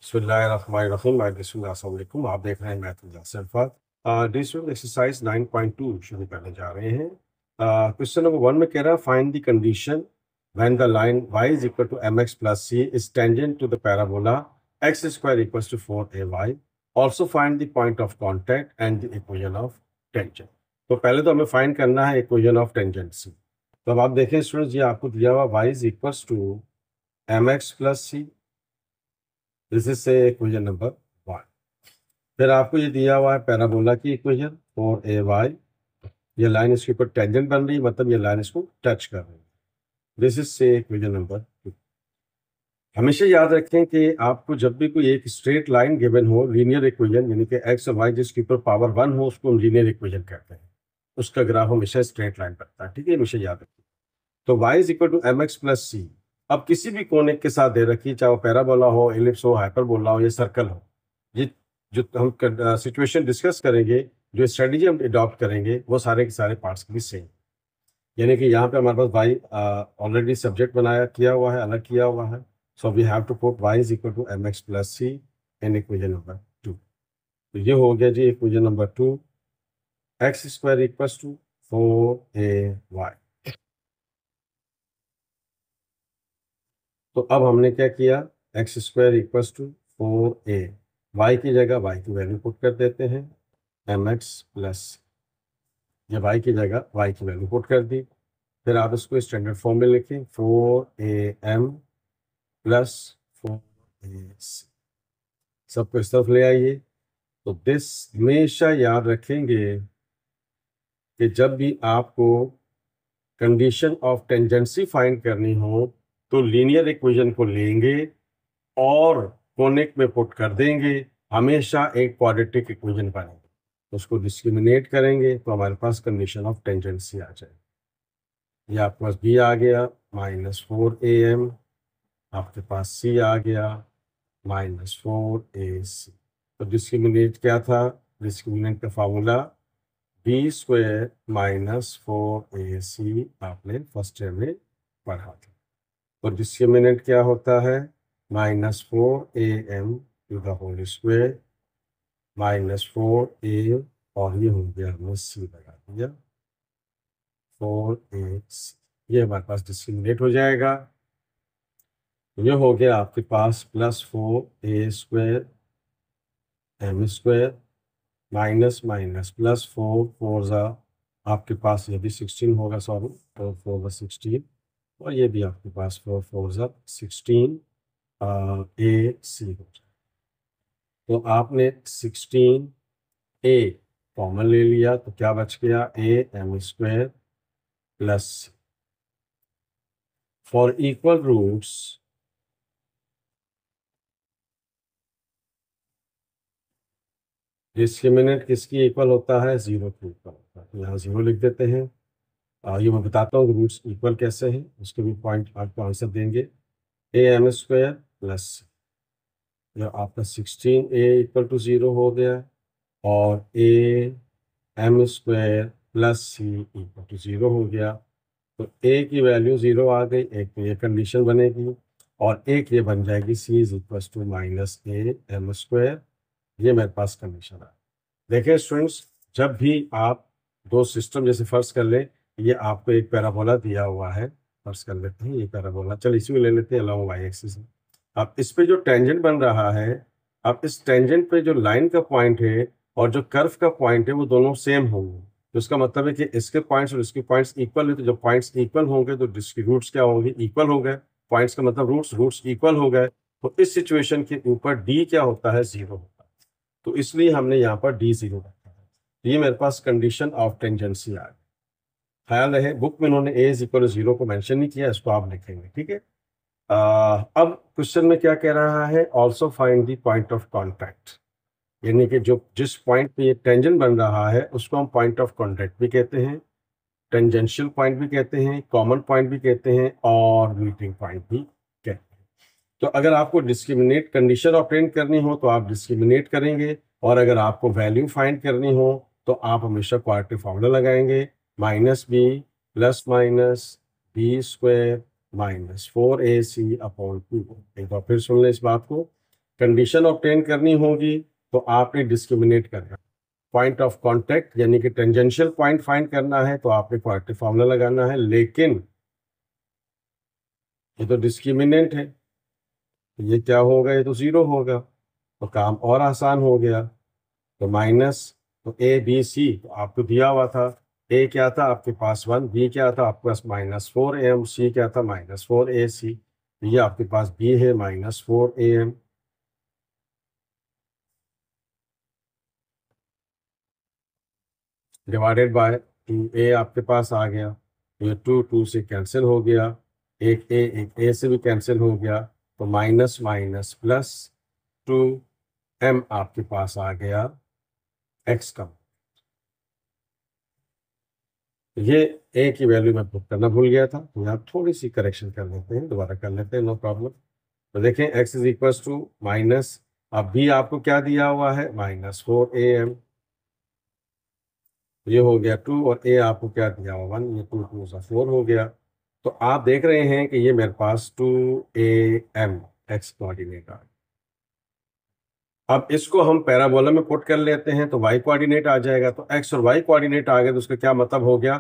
बिस्मिल्लाहिर्रहमानिर्रहीम। अस्सलाम वालेकुम। आप देख रहे हैं math with Yasir Arafat. Digital exercise 9.2 शुरू करने जा रहे हैं। क्वेश्चन नंबर 1 में कह रहा है find the condition when the line y is equal to mx plus c is tangent to the parabola x square equals to 4ay। Also find the point of contact and the equation of tangent. तो पहले तो हमें find करना है equation of tangency. तो अब आप देखें स्टूडेंट्स, ये आपको दिया हुआ y is equals to mx plus c, this is say equation number 1। फिर आपको ये दिया हुआ है पैराबोला की इक्वेशन 4ay। ये लाइन इसके ऊपर टेंजेंट बन रही है, मतलब ये लाइन इसको टच कर रही है। This is say equation number 2। हमेशा याद रखें कि आपको जब भी कोई एक स्ट्रेट लाइन गिवन हो, लीनियर इक्वेशन यानी कि एक्स और वाई जिसके ऊपर पावर 1 हो, उसको हम लीनियर इक्वेशन कहते हैं। उसका ग्राफ हमेशा स्ट्रेट लाइन बनता है, ठीक है, हमेशा याद रखिए। तो y is equal to mx plus c। अब किसी भी कोने के साथ दे रखी, चाहे वो पैराबोला हो, एलिप्स हो, हाइपरबोला हो या सर्कल हो, ये जो हम सिचुएशन डिस्कस करेंगे, जो स्ट्रेटजी हम अडॉप्ट करेंगे, वो सारे के सारे पार्ट्स के लिए सेम। यानी कि यहाँ पे हमारे पास y ऑलरेडी सब्जेक्ट बनाया किया हुआ है, अलग किया हुआ है। So we have to put y is equal to mx plus c in equation number 2। तो ये हो गया जी equation number 2, x square equals to 4ay। तो अब हमने क्या किया, x square equals to 4a, y की जगह वाई की वैल्यू पुट कर देते हैं mx प्लस, ये वाई की जगह वाई की वैल्यू पुट कर दी। फिर आप इसको स्टैंडर्ड फॉर्म में लिखें 4am प्लस 4ac, सबको इस तरफ ले आइए। तो दिस हमेशा याद रखेंगे कि जब भी आपको कंडीशन ऑफ टेंजेंसी फाइंड करनी हो तो लीनियर इक्वेशन को लेंगे और कोनिक में पुट कर देंगे, हमेशा एक क्वाड्रेटिक इक्वेशन बनेगी। तो उसको डिस्क्रिमिनेट करेंगे तो हमारे पास कंडीशन ऑफ टेंजेंसी आ जाएगी। ये आपके पास b आ गया -4am, आपके पास c आ गया -4ac। तो डिस्क्रिमिनेट क्या था, डिस्क्रिमिनेंट का फार्मूला b स्क्वायर -4ac आपने फर्स्ट ईयर में पढ़ा था। तो डिस्क्रिमिनेंट क्या होता है, -4am to the whole square -4a, और ये हो गया हमने c लगा दिया 4ac। ये हमारे पास डिस्क्रिमिनेट हो जाएगा। ये हो गया आपके पास +4a square m square minus minus +4 4 ज़ा आपके पास ये भी 16 होगा, सॉरी 4 4 ज़ा 16, और ये भी आपके पास 4 4 ज़ा 16 ac हो जाए। तो आपने 16a कॉमन ले लिया तो क्या बच गया, am square plus. For equal roots discriminant किसकी इक्वल होता है, 0 की इक्वल होता है। तो यहाँ 0 लिख देते हैं। ये मैं बताता हूँ रूट्स इक्वल कैसे हैं, उसके भी पॉइंट आपको आंसर देंगे। am स्क्वायर प्लस, जो आपका 16a इक्वल टू 0 हो गया, और am square plus c equal to 0 हो गया। तो a की वैल्यू 0 आ गई, एक तो ये कंडीशन बनेगी, और एक ये बन जाएगी c is equal to -am square. ये मेरे पास कंडीशन है। देखिए स्टूडेंट्स, जब भी आप दो सिस्टम, जैसे फर्ज कर लें ये आपको एक पैराबोला दिया हुआ है, फर्ज कर लेते हैं ये पैराबोला, चल इसी में ले लेते हैं अलॉन्ग वाई एक्सिस। अब इस पे जो टेंजेंट बन रहा है, अब इस टेंजेंट पे जो लाइन का पॉइंट है और जो कर्व का पॉइंट है वो दोनों सेम होंगे। तो इसका मतलब है कि इसके पॉइंट्स और इसके पॉइंट्स इक्वल है। तो जब पॉइंट्स इक्वल होंगे तो इसके रूट्स क्या होंगे, इक्वल हो गए। पॉइंट्स का मतलब रूट्स इक्वल हो गए। तो इस सिचुएशन के ऊपर डी क्या होता है, 0 होता है। तो इसलिए हमने यहाँ पर D0 रखा है। तो ये मेरे पास कंडीशन ऑफ टेंजेंसी आ गई। ख्याल रहे बुक में उन्होंने a इज इक्वल 0 को मेंशन नहीं किया, इसको आप लिखेंगे, ठीक है। अब क्वेश्चन में क्या कह रहा है, also find the point of contact, यानी कि जो जिस पॉइंट पे ये टेंजेंट बन रहा है उसको हम पॉइंट ऑफ कॉन्टैक्ट भी कहते हैं, टेंजेंशियल पॉइंट भी कहते हैं, कॉमन पॉइंट भी कहते हैं, और मीटिंग पॉइंट भी कहते हैं। तो अगर आपको डिस्क्रिमिनेट कंडीशन ऑब्टेन करनी हो तो आप डिस्क्रिमिनेट करेंगे, और अगर आपको वैल्यू फाइंड करनी हो तो आप हमेशा क्वाड्रेटिक फार्मूला लगाएंगे, -b + -b² -4ac अपॉन 2। एक बार फिर सुन लें इस बात को। कंडीशन ऑब्टेन करनी होगी तो आपने डिस्क्रिमिनेट करना, पॉइंट ऑफ कांटेक्ट यानी कि टेंजेंशियल पॉइंट फाइंड करना है तो आपने क्वाड्रेटिक फार्मूला लगाना है, लेकिन ये तो डिस्क्रिमिनेंट है, तो ये क्या होगा, ये तो 0 होगा, तो काम और आसान हो गया। तो माइनस, तो ए बी सी तो आपको दिया हुआ था, ए क्या था आपके पास 1, बी क्या था आपके पास -4am, सी क्या था -4ac, ये आपके पास बी है -4am, डिवाइडेड बाय 2a आपके पास आ गया, तो ये 2 से कैंसिल हो गया, एक ए से भी कैंसिल हो गया, तो माइनस माइनस प्लस 2m आपके पास आ गया x का। ये ए की वैल्यू मैं पुट करना भूल गया था, तो यहाँ थोड़ी सी करेक्शन कर लेते हैं, दोबारा कर लेते हैं, नो प्रॉब्लम। तो देखें x is equal to minus, अब b आपको क्या दिया हुआ है -4am, ये हो गया 2, और a आपको क्या दिया हुआ 1, ये 2 2 4 हो गया। तो आप देख रहे हैं कि ये मेरे पास 2am x कोऑर्डिनेट आ गया। अब इसको हम पैराबोला में पुट कर लेते हैं तो y कोऑर्डिनेट आ जाएगा, तो x और y कोऑर्डिनेट आ गया, तो उसका क्या मतलब हो गया,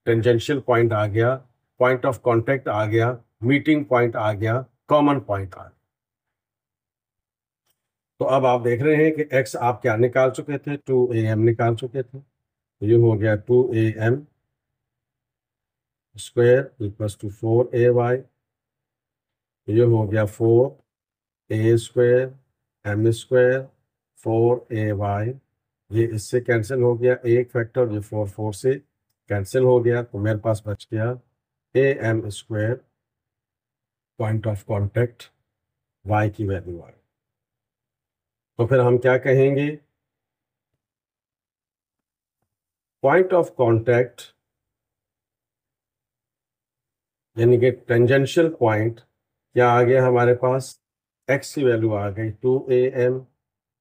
टेंजेंशियल पॉइंट आ गया, पॉइंट ऑफ कांटेक्ट आ गया, मीटिंग पॉइंट आ गया, कॉमन पॉइंट आ गया। तो अब आप देख रहे हैं कि x आप क्या निकाल चुके थे, 2am निकाल चुके थे, तो ये हो गया 2am square equals to 4ay, ये हो गया 4a square m square 4ay, ये इससे कैंसिल हो गया, एक फैक्टर, ये 4 से कैंसिल हो गया, तो मेरे पास बच गया am square, point of contact y की वैल्यू आ गई। तो फिर हम क्या कहेंगे, पॉइंट ऑफ कांटेक्ट यानी कि टेंजेंशियल पॉइंट क्या आ गया हमारे पास, x की वैल्यू आ गई 2am,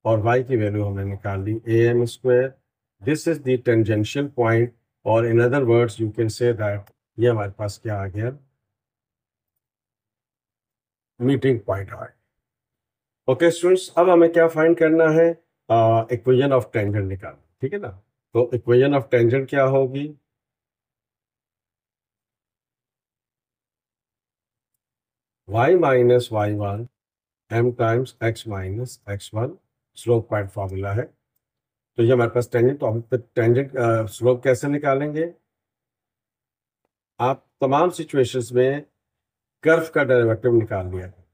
और y की वैल्यू हमने निकाल ली am square. This is the tangential point, और in other words you can say that ये हमारे पास क्या आ गया, मीटिंग पॉइंट आ गया। ओके स्टूडेंट्स, अब हमें क्या फाइंड करना है, इक्वेशन ऑफ टेंजेंट निकालना, ठीक है ना। तो इक्वेशन ऑफ टेंजेंट क्या होगी, y minus y1 m times x minus x1, slope point formula है। तो ये हमारे पास टेंजेंट, तो हम टेंजेंट स्लोप कैसे निकालेंगे, आप तमाम सिचुएशंस में कर्व का डेरिवेटिव निकाल लिया है,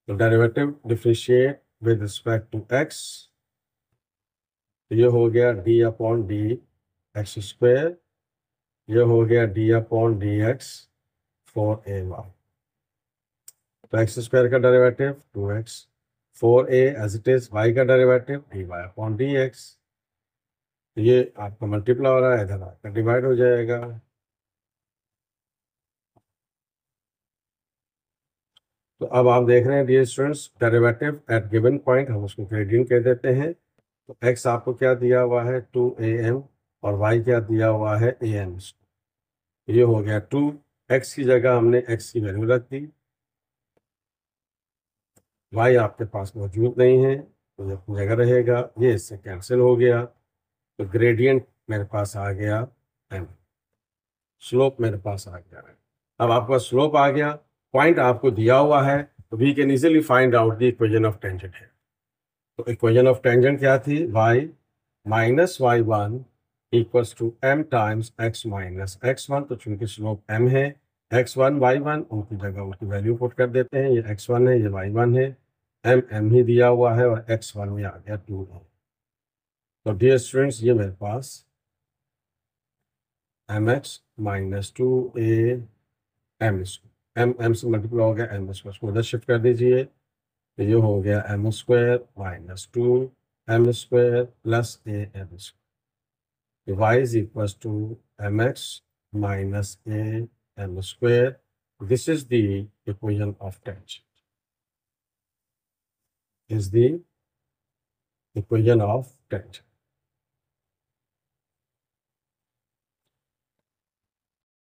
तो derivative differentiate with respect to x, ये हो गया d upon d x square, ये हो गया d upon d x 4ay, तो एक्स स्क्वायर का derivative 2x, 4a as it is, y का derivative dy upon d x, ये आपका मल्टीप्लाई हो रहा है, इधर आपका डिवाइड हो जाएगा। तो अब आप देख रहे हैं dear students, derivative at given point हम उसको ग्रेडियंट कह देते हैं। तो x आपको क्या दिया हुआ है 2am, और y क्या दिया हुआ है am, ये हो गया 2, x की जगह हमने x की वैल्यू रख दी, y आपके पास मौजूद नहीं है तो ये अपनी जगह रहेगा, ये इससे कैंसिल हो गया, तो ग्रेडियंट मेरे पास आ गया m, स्लोप मेरे पास आ गया है। अब आपका स्लोप आ गया, पॉइंट आपको दिया हुआ है, तो we can easily find out the equation of tangent है। तो इक्वेशन ऑफ टेंजेंट क्या थी, y minus y1 equals to m times x minus x1, तो चूंकि स्लोप m है, x1 y1 उनकी जगह उनकी वैल्यू पुट कर देते हैं, ये x1 है ये y1 है, m ही दिया हुआ है, और x1 में आ गया 2 है। तो डियर स्टूडेंट्स, ये मेरे पास mx माइनस 2a m से मल्टीप्लाई हो गया m स्क्वायर, उसको उधर शिफ्ट कर दीजिए, तो ये हो गया m square minus 2m square plus a m square, y is equal to mx minus a m square, this is the equation of tangent, is the equation of tangent.